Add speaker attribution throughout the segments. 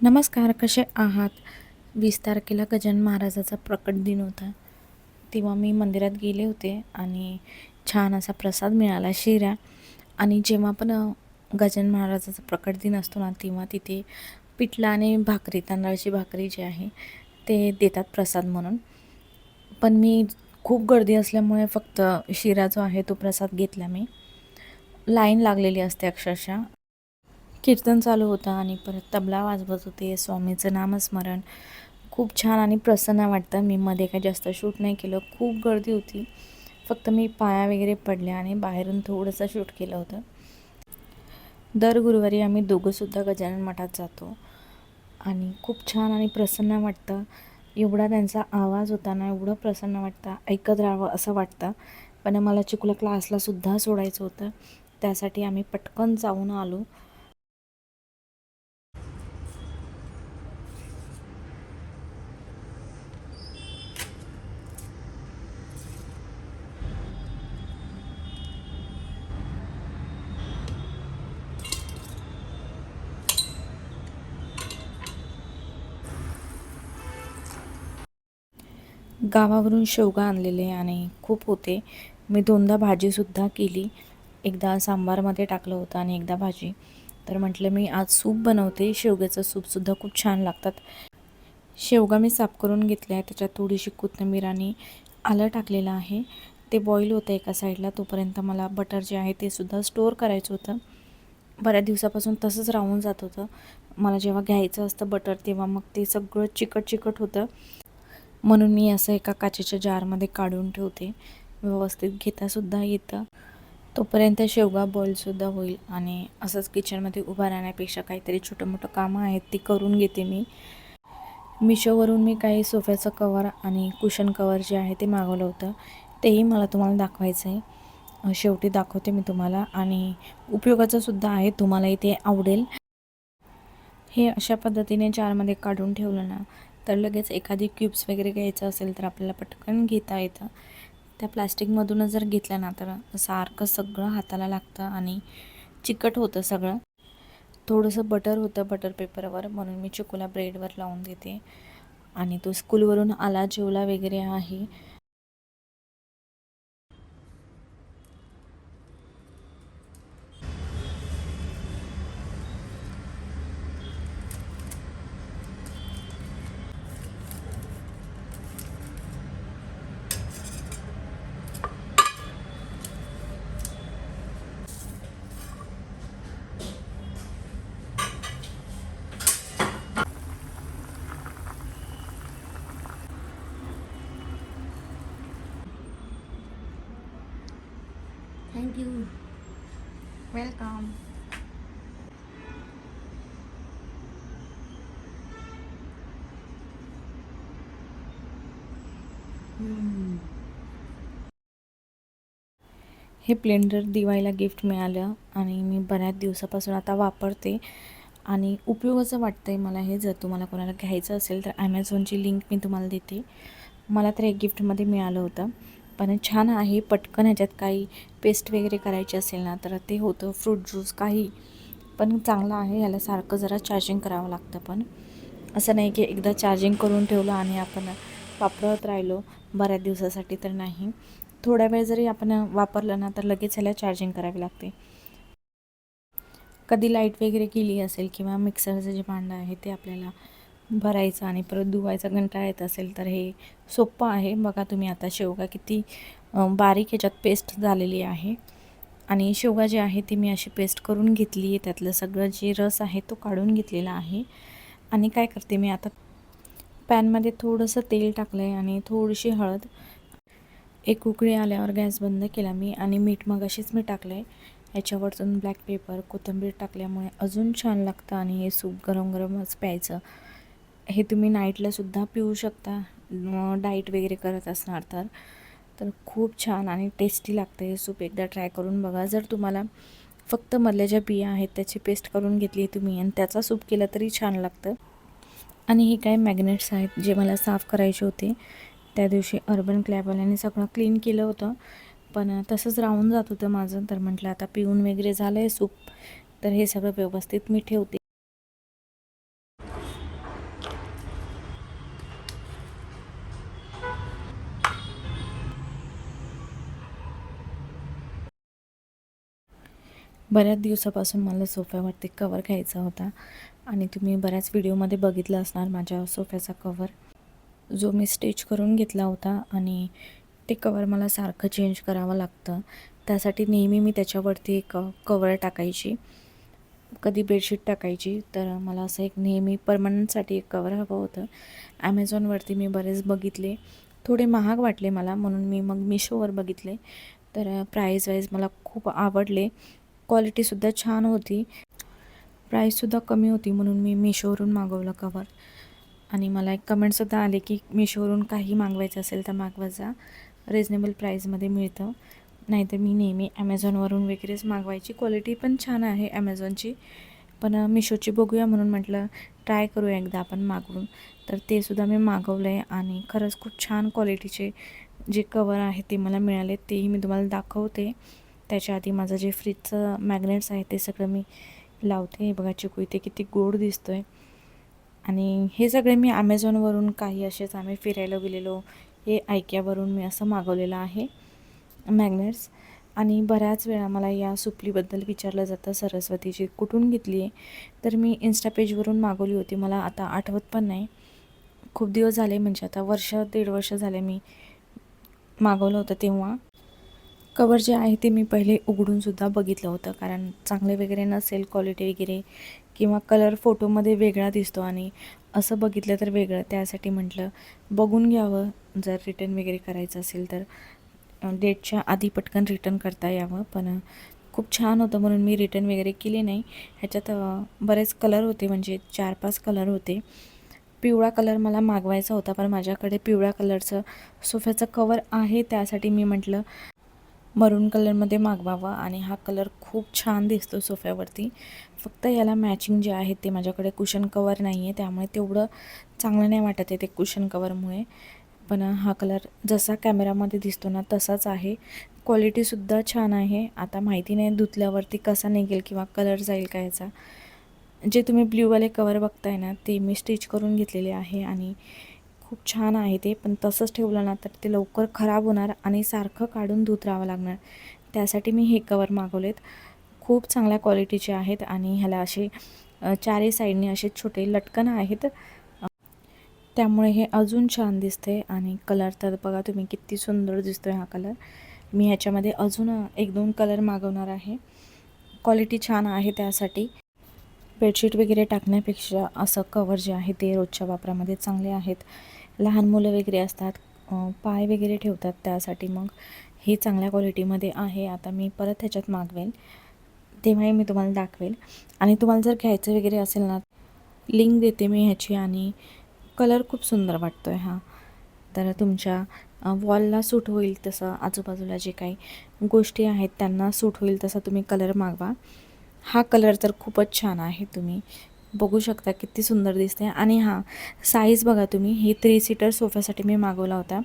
Speaker 1: नमस्कार, कसे आहात? 20 तारखेला गजानन महाराजाचा प्रकट दिन होता. तेव्हा मी मंदिरात गेले होते आणि छान असा प्रसाद मिळाला शिरा. आणि जेव्हा पण गजानन महाराजाचा प्रकट दिन असतो ना, तेव्हा तिथे पिठलं आणि भाकरी, तांदळाची भाकरी जी आहे ते देतात प्रसाद म्हणून. पण मी खूप गर्दी असल्यामुळे फक्त शिरा जो आहे तो प्रसाद घेतला मी. लाईन लागलेली असते अक्षरशः. कीर्तन चालू होतं आणि परत तबला वाजवत होते, स्वामीचं नामस्मरण. खूप छान आणि प्रसन्न वाटतं. मी मध्ये काही जास्त शूट नाही केलं, खूप गर्दी होती. फक्त मी पाया वगैरे पडल्या आणि बाहेरून थोडंसं शूट केलं होतं. दर गुरुवारी आम्ही दोघंसुद्धा गजानन मठात जातो आणि खूप छान आणि प्रसन्न वाटतं. एवढा त्यांचा आवाज होता ना, एवढं प्रसन्न वाटतं, ऐकत राहावं असं वाटतं. पण मला चिखला क्लासलासुद्धा सोडायचं होतं, त्यासाठी आम्ही पटकन जाऊन आलो. गावावरून शेवगा आणलेले आणि खूप होते. मी दोनदा भाजीसुद्धा केली. एकदा सांबारमध्ये टाकलं होतं आणि एकदा भाजी. तर म्हटलं मी आज सूप बनवते. शेवग्याचं सूपसुद्धा खूप छान लागतात. शेवगा मी साफ करून घेतला आहे. त्याच्यात थोडीशी कोथिंबीर आणि आलं टाकलेलं आहे. ते बॉईल होतं एका साईडला. तोपर्यंत मला बटर जे आहे ते सुद्धा स्टोअर करायचं होतं. बऱ्याच दिवसापासून तसंच राहून जात होतं. मला जेव्हा घ्यायचं असतं बटर, तेव्हा मग ते सगळं चिकट चिकट होतं. म्हणून मी असं एका काचेच्या जारमध्ये काढून ठेवते. व्यवस्थित घेतासुद्धा येतं. तोपर्यंत शेवगा बॉईलसुद्धा होईल आणि असंच किचनमध्ये उभा राहण्यापेक्षा काहीतरी छोटं मोठं कामं आहेत ती करून घेते मी. मिशोवरून मी काही सोफ्याचं कवर आणि कुशन कवर जे आहे ते मागवलं होतं. तेही मला तुम्हाला दाखवायचं आहे. शेवटी दाखवते मी तुम्हाला आणि उपयोगाचंसुद्धा आहे, तुम्हाला इथे आवडेल. हे अशा पद्धतीने जारमध्ये काढून ठेवलं ना, तर लगेच एखादी क्यूब्स वगैरे घ्यायचं असेल तर आपल्याला पटकन घेता येतं. त्या प्लॅस्टिकमधूनच जर घेतलं ना, तर सारखं सगळं हाताला लागतं आणि चिकट होतं सगळं. थोडंसं बटर होतं बटर पेपरवर, म्हणून मी चिकूला ब्रेडवर लावून देते. आणि तो स्कूलवरून आला, जेवला वगैरे आहे.
Speaker 2: थँक्यू.
Speaker 1: वेलकम. हे ब्लेंडर दिवाळीला गिफ्ट मिळालं आणि मी बऱ्याच दिवसापासून आता वापरते आणि उपयोगाचं वाटतं आहे मला हे. जर तुम्हाला कोणाला घ्यायचं असेल तर ॲमेझॉनची लिंक मी तुम्हाला देते. मला तर एक गिफ्टमध्ये मिळालं होतं. पण छान आहे, पटकन ह्याच्यात काही पेस्ट वगैरे करायची असेल ना तर ते होतं, फ्रूट ज्यूस काही. पण चांगलं आहे. ह्याला सारखं जरा चार्जिंग करावं लागतं. पण असं नाही की एकदा चार्जिंग करून ठेवलं आणि आपण वापरत राहिलो बऱ्याच दिवसासाठी, तर नाही. थोड्या वेळ जरी आपण वापरलं ना तर लगेच ह्याला चार्जिंग करावी लागते. कधी लाईट वगैरे गेली असेल किंवा मिक्सरचं जे भांडं आहे ते आपल्याला भरायचं आणि परत धुवायचा कंटाळा येत असेल तर हे सोपं आहे. बघा तुम्ही आता शेवगा किती बारीक ह्याच्यात पेस्ट झालेली आहे. आणि शेवगा जी आहे ती मी अशी पेस्ट करून घेतली आहे. त्यातलं सगळं जे रस आहे तो काढून घेतलेला आहे. आणि काय करते मी आता, पॅनमध्ये थोडंसं तेल टाकलं आहे आणि थोडीशी हळद. एक उकळी आल्यावर गॅस बंद केला मी आणि मीठ मगाशीच मी टाकलं आहे. ह्याच्यावरतून ब्लॅक पेपर, कोथिंबीर टाकल्यामुळे अजून छान लागतं आणि हे सूप गरम गरमच प्यायचं. हे तुम्ही नाईटलासुद्धा पिऊ शकता, डाईट वगैरे करत असणार तर. तर खूप छान आणि टेस्टी लागतं हे सूप. एकदा ट्राय करून बघा. जर तुम्हाला फक्त मधल्या ज्या बिया आहेत त्याची पेस्ट करून घेतली तुम्ही आणि त्याचा सूप केला तरी छान लागतं. आणि हे काय मॅग्नेट्स आहेत जे मला साफ करायचे होते. त्या दिवशी अर्बन क्लॅबवाल्याने सगळं क्लीन केलं होतं, पण तसंच राहून जात होतं माझं. तर म्हटलं आता पिऊन वगैरे झालं आहे सूप, तर हे सगळं व्यवस्थित मी ठेवते. बऱ्याच दिवसापासून मला सोफ्यावरती कवर घ्यायचा होता आणि तुम्ही बऱ्याच व्हिडिओमध्ये बघितलं असणार माझ्या सोफ्याचा कवर जो मी स्टिच करून घेतला होता. आणि ते कवर मला सारखं चेंज करावं लागतं, त्यासाठी नेहमी मी त्याच्यावरती एक कवर टाकायची, कधी बेडशीट टाकायची. तर मला असं एक नेहमी परमनंटसाठी एक कवर हवं होतं. ॲमेझॉनवरती मी बरेच बघितले, थोडे महाग वाटले मला, म्हणून मी मग मिशोवर बघितले. तर प्राईज वाईज मला खूप आवडले, क्वालिटीसुद्धा छान होती, प्राईससुद्धा कमी होती, म्हणून मी मिशोवरून मागवलं कवर. आणि मला एक कमेंटसुद्धा आले की मिशोवरून काही मागवायचं असेल तर मागवायचा, रिजनेबल प्राईजमध्ये मिळतं. नाहीतर मी नेहमी ॲमेझॉनवरून वगैरेच मागवायची, क्वालिटी पण छान आहे ॲमेझॉनची. पण मिशोची बघूया म्हणून म्हटलं ट्राय करूया एकदा आपण मागवून. तर ते सुद्धा मी मागवलं आहे आणि खरंच खूप छान क्वालिटीचे जे कवर आहे ते मला मिळाले, तेही मी तुम्हाला दाखवते. त्याच्या आधी माझं जे फ्रीजचं मॅग्नेट्स आहे ते सगळं मी लावते. हे बघा चिकू इथे किती गोड दिसतो आहे. आणि हे सगळे मी ॲमेझॉनवरून, काही असेच आम्ही फिरायला गेलेलो हे ऐक्यावरून मी असं मागवलेलं आहे मॅग्नेट्स. आणि बऱ्याच वेळा मला या सुपलीबद्दल विचारलं जातं, सरस्वतीची कुठून घेतली आहे. तर मी इन्स्टा पेजवरून मागवली होती, मला आता आठवत पण नाही, खूप दिवस झाले, म्हणजे आता वर्ष 1.5 वर्ष झाले मी मागवलं होतं. तेव्हा कवर जे आहे ते मी पहिले उघडूनसुद्धा बघितलं होतं, कारण चांगले वगैरे नसेल क्वालिटी वगैरे, किंवा कलर फोटोमध्ये वेगळा दिसतो आणि असं बघितलं तर वेगळं, त्यासाठी म्हटलं बघून घ्यावं, जर रिटर्न वगैरे करायचं असेल तर डेटच्या आधी पटकन रिटर्न करता यावं. पण खूप छान होतं म्हणून मी रिटर्न वगैरे केले नाही. ह्याच्यात बरेच कलर होते, म्हणजे 4-5 कलर होते. पिवळा कलर मला मागवायचा होता, पण माझ्याकडे पिवळ्या कलरचं सोफ्याचं कवर आहे, त्यासाठी मी म्हटलं मरून कलरमध्ये मागवावा. आणि हा कलर खूप छान दिसतो सोफ्यावरती. फक्त याला मॅचिंग जे आहे ते माझ्याकडे कुशन कवर नाही आहे, त्यामुळे तेवढं चांगलं नाही वाटत आहे ते कुशन कवरमुळे. पण हा कलर जसा कॅमेरामध्ये दिसतो ना तसाच आहे, क्वालिटीसुद्धा छान आहे. आता माहिती नाही धुतल्यावरती कसा निघेल किंवा कलर जाईल का याचा. जे तुम्ही ब्ल्यूवाले कवर बघताय ना ते मी स्टिच करून घेतलेले आहे आणि खूप छान आहे ते. पण तसंच ठेवलं ना तर ते लवकर खराब होणार आणि सारखं काढून धुत राहावं लागणार, त्यासाठी मी हे कवर मागवलेत. खूप चांगल्या क्वालिटीचे आहेत आणि ह्याला असे चारही साईडने असे छोटे लटकन आहेत, त्यामुळे हे अजून छान दिसते. आणि कलर तर बघा तुम्ही किती सुंदर दिसतो आहे हा कलर. मी ह्याच्यामध्ये अजून 1-2 कलर मागवणार आहे, क्वालिटी छान आहे त्यासाठी. बेडशीट वगैरे टाकण्यापेक्षा असं कवर जे आहे ते रोजच्या वापरामध्ये चांगले आहेत. लहान मुलं वगैरे असतात, पाय वगैरे ठेवतात, त्यासाठी मग हे चांगल्या क्वालिटीमध्ये आहे. आता मी परत ह्याच्यात मागवेल, तेव्हाही मी तुम्हाला दाखवेल. आणि तुम्हाला जर घ्यायचं वगैरे असेल ना, लिंक देते मी ह्याची. आणि कलर खूप सुंदर वाटतो आहे हा. तर तुमच्या वॉलला सूट होईल तसं, आजूबाजूला जे काही गोष्टी आहेत त्यांना सूट होईल तसा तुम्ही कलर मागवा. हा कलर तर खूपच छान आहे, तुम्ही बघू शकता किती सुंदर दिसते. आणि हां, साईज बघा तुम्ही, ही 3 सीटर सोफ्यासाठी मी मागवला होता.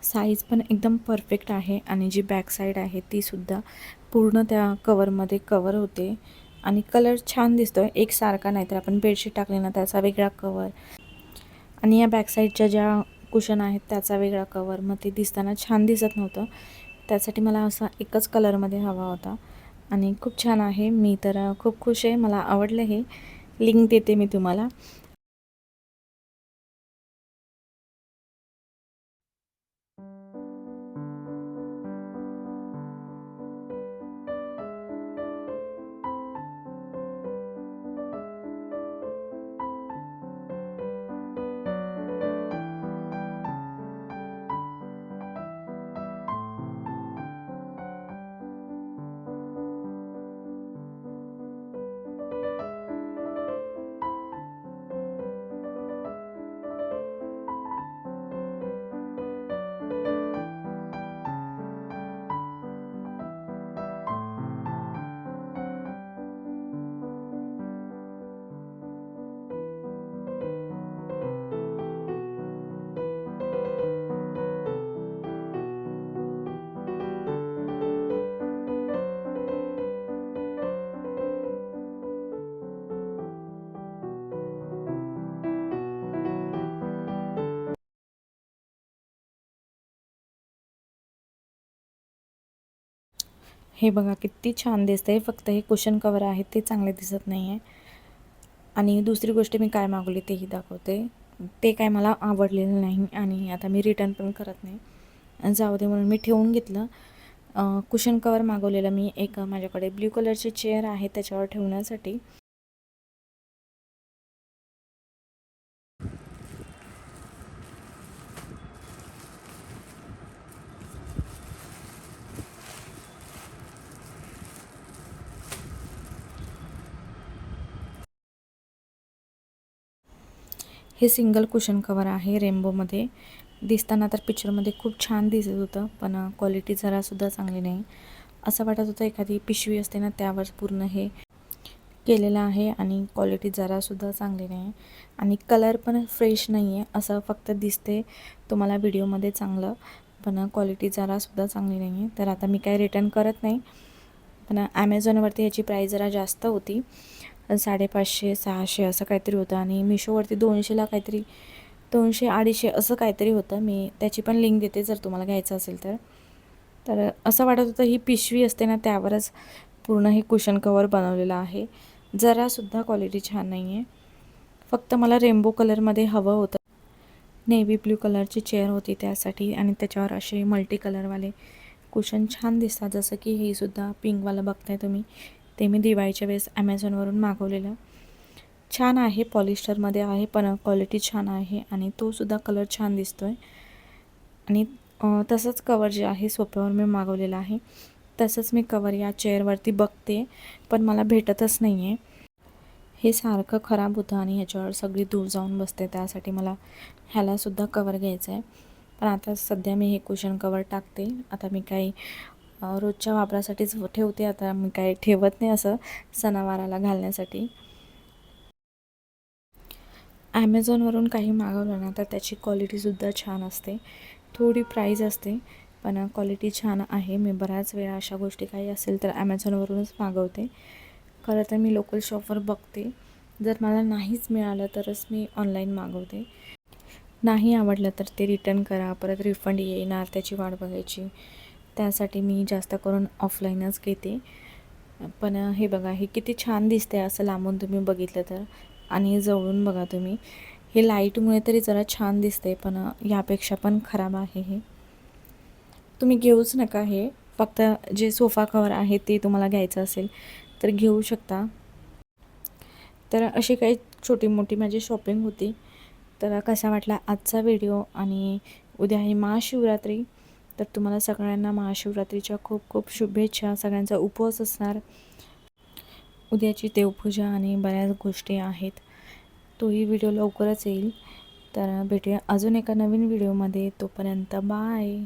Speaker 1: साईज पण एकदम परफेक्ट आहे आणि जी बॅक साईड आहे तीसुद्धा पूर्ण त्या कवरमध्ये कवर होते. आणि कलर छान दिसतो आहे, एकसारखा नाही. तर आपण बेडशीट टाकली ना त्याचा वेगळा कवर, आणि या बॅक साईडच्या ज्या कुशन आहेत त्याचा वेगळा कवर, मग ते दिसताना छान दिसत नव्हतं. त्यासाठी मला असा एकच कलरमध्ये हवा होता. आणि खूप छान आहे, मी तर खूप खुश आहे, मला आवडलं हे. लिंक देते मी तुम्हाला. हे बघा किती छान दिसतंय, फक्त हे कुशन कवर आहे ते चांगले दिसत नाही आहे. आणि दुसरी गोष्ट मी काय मागवली तेही दाखवते. ते काय मला आवडलेलं नाही आणि आता मी रिटर्न पण करत नाही, जाऊ दे म्हणून मी ठेवून घेतलं. कुशन कवर मागवलेलं मी एक, माझ्याकडे ब्ल्यू कलरची चेअर आहे त्याच्यावर ठेवण्यासाठी. हे सिंगल कुशन कवर आहे रेनबोमध्ये. दिसताना तर पिक्चरमध्ये खूप छान दिसत होतं, पण क्वालिटी जरासुद्धा चांगली नाही. असं वाटत होतं एखादी पिशवी असते ना त्यावर पूर्ण हे केलेलं आहे आणि क्वालिटी जरासुद्धा चांगली नाही आणि कलर पण फ्रेश नाही आहे. असं फक्त दिसते तुम्हाला व्हिडिओमध्ये चांगलं, पण क्वालिटी जरासुद्धा चांगली नाही आहे. तर आता मी काय रिटर्न करत नाही. पण ॲमेझॉनवरती याची प्राईस जरा जास्त होती, 550-600 असं काहीतरी होतं आणि मिशोवरती 200ला काहीतरी, 200-250 असं काहीतरी होतं. मी त्याची पण लिंक देते जर तुम्हाला घ्यायचं असेल तर. तर असं वाटत होतं ही पिशवी असते ना त्यावरच पूर्ण हे कुशन कवर बनवलेलं आहे. जरासुद्धा क्वालिटी छान नाही आहे. फक्त मला रेनबो कलरमध्ये हवं होतं. नेव्ही ब्ल्यू कलरची चेअर होती त्यासाठी आणि त्याच्यावर असे मल्टी कलरवाले कुशन छान दिसतात. जसं की हे सुद्धा पिंकवालं बघताय तुम्ही, ते मी दिवाळीच्या वेळेस ॲमेझॉनवरून मागवलेलं. छान आहे, पॉलिस्टरमध्ये आहे पण क्वालिटी छान आहे आणि तो सुद्धा कलर छान दिसतो आहे. आणि तसंच कवर जे आहे सोफ्यावर मी मागवलेलं आहे, तसंच मी कवर या चेअरवरती बघते पण मला भेटतच नाही आहे. हे सारखं खराब होतं आणि ह्याच्यावर सगळी धूळ जाऊन बसते, त्यासाठी मला ह्यालासुद्धा कवर घ्यायचं आहे. पण आता सध्या मी हे कुशन कवर टाकते. आता मी काही रोजच्या वापरासाठीच ठेवते, आता मी काही ठेवत नाही असं सणावाराला घालण्यासाठी. ॲमेझॉनवरून काही मागवलं ना तर त्याची क्वालिटीसुद्धा छान असते. थोडी प्राईज असते पण क्वालिटी छान आहे. मी बऱ्याच वेळा अशा गोष्टी काही असेल तर ॲमेझॉनवरूनच मागवते. खरं तर मी लोकल शॉपवर बघते, जर मला नाहीच मिळालं तरच मी ऑनलाईन मागवते. नाही आवडलं तर ते रिटर्न करा, परत रिफंड येणार त्याची वाट बघायची. त्यासाठी मी जास्त करून ऑफलाईनच घेते. पण हे बघा हे किती छान दिसते असं लांबून तुम्ही बघितलं तर, आणि जवळून बघा तुम्ही. हे लाईटमुळे तरी जरा छान दिसते पण यापेक्षा पण खराब आहे हे. तुम्ही घेऊच नका हे. फक्त जे सोफा कवर आहे ते तुम्हाला घ्यायचं असेल तर घेऊ शकता. तर अशी काही छोटी मोठी माझी शॉपिंग होती. तर कसा वाटला आजचा व्हिडिओ, आणि उद्या आहे महाशिवरात्री. तर तुम्हाला सगळ्यांना महाशिवरात्रीच्या खूप खूप शुभेच्छा. सगळ्यांचा उपवास असणार. उद्याची देवपूजा आणि बऱ्याच गोष्टी आहेत. तोही व्हिडिओ लवकरच येईल. तर भेटूया अजून एका नवीन व्हिडिओमध्ये. तोपर्यंत बाय.